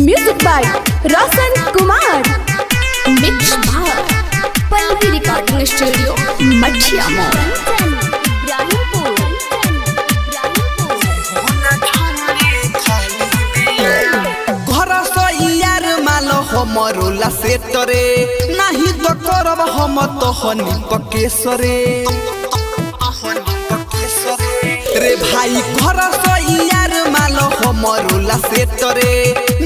Music by Roshan Kumar. Mix by Pallavi recording studio Mathia mall. हमरोला से तरे नहीं तो करब हम तो हनी पकेसरे रे भाई घर यार मालो हमरोला से तरे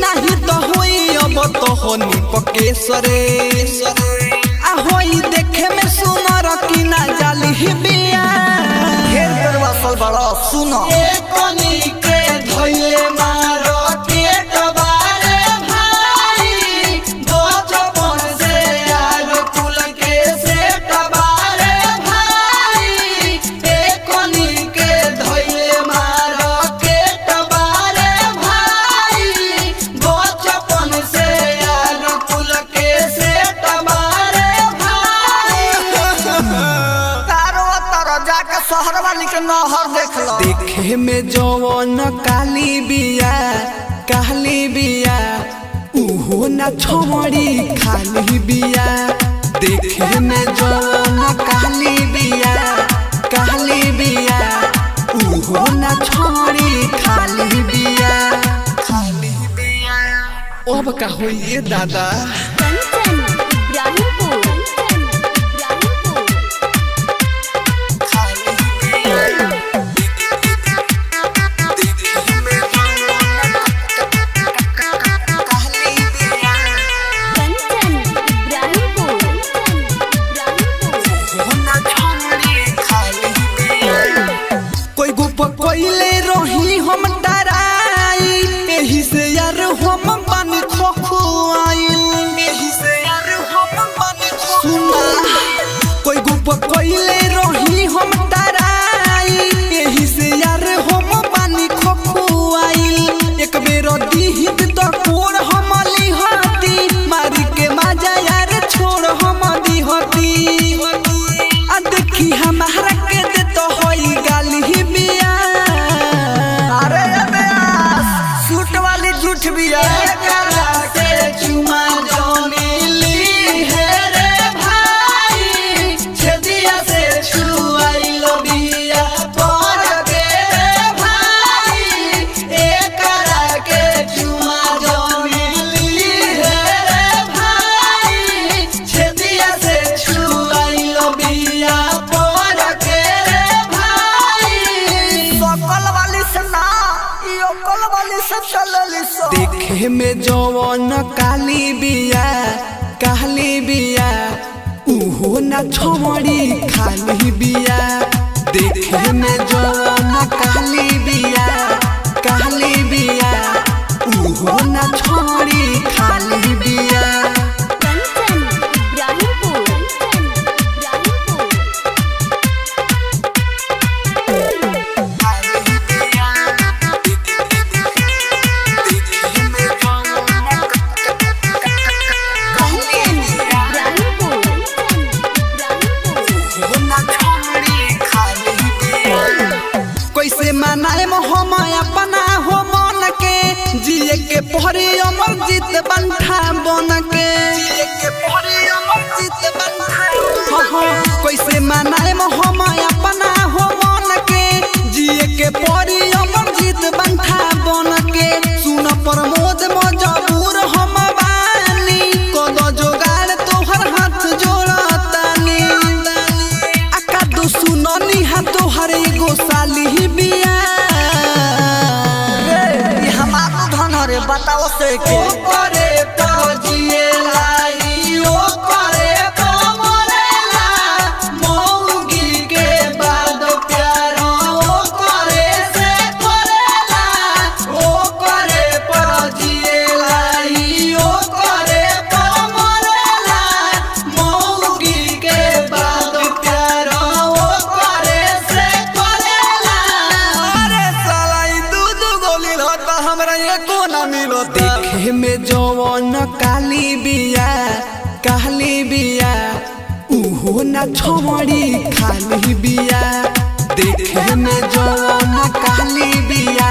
नहीं तो होई अब तो हनी पकेसरे आ होई देखे में सुनर की ना जाली बिया घेर करवा सल बड़ा सुनो ए कनी के धइले मारो के कबारे देखे में जवन काली बिया उहो न छोड़ी खाली बिया। देखे में जवन काली बिया उहो न छोड़ी खाली बिया। अब का होइए दादा कोइले रही हम डराई एही से यार हम बन खोखुआइल एही से यार हम बन सुना कोई गुप कोइले रही हम डराई एही से यार हम बन खोखुआइल। एक बेर दीहित तो कोर हम लिहती मारी के मजा यार छोड़ हम दिहती आ देखी हमारा के दे तो होई गाली बिया झूठ बिया के चुमा जोनीली है रे भाई छदिया से छुआइल बिया पर के रे भाई एकरा के चुमा जोनीली है रे भाई छदिया से छुआइल बिया पर के रे भाई सकल वाली सना यो कल वाली सब चलली। देखे में जवन काली बिया उहो न छोड़ी खाली बिया। देखे में जवन काली बिया उहो न छोड़ी खाली बिया। कैसे मनाए हम अपना हो मन के जिए के पहरी अमर जीत बंठा बन के कैसे मनाए हम अपना हो मन के जिए के पहरी अमर जीत बंठा बन के। सुन प्रमोद मजबूर हम बानी कद जोगाड़ तोहर हाथ जोड़तानी आका दो सुननी हा तोहर एगो साली बिया रे हमारो धन रे बताओ से के करे तो जिए लाई ओ करे तो मरेला मौगी के बाद प्यार ओ करे से करेला ओ करे पर जिए लाई ओ करे पर मरेला मौगी के बाद प्यार ओ करे से करेला। अरे साला ई दूध गोली होता हमरा एको ना मिलो। देखे में जवन काली बिया उहो न छोड़ी खाली बिया। देखे में जवन काली बिया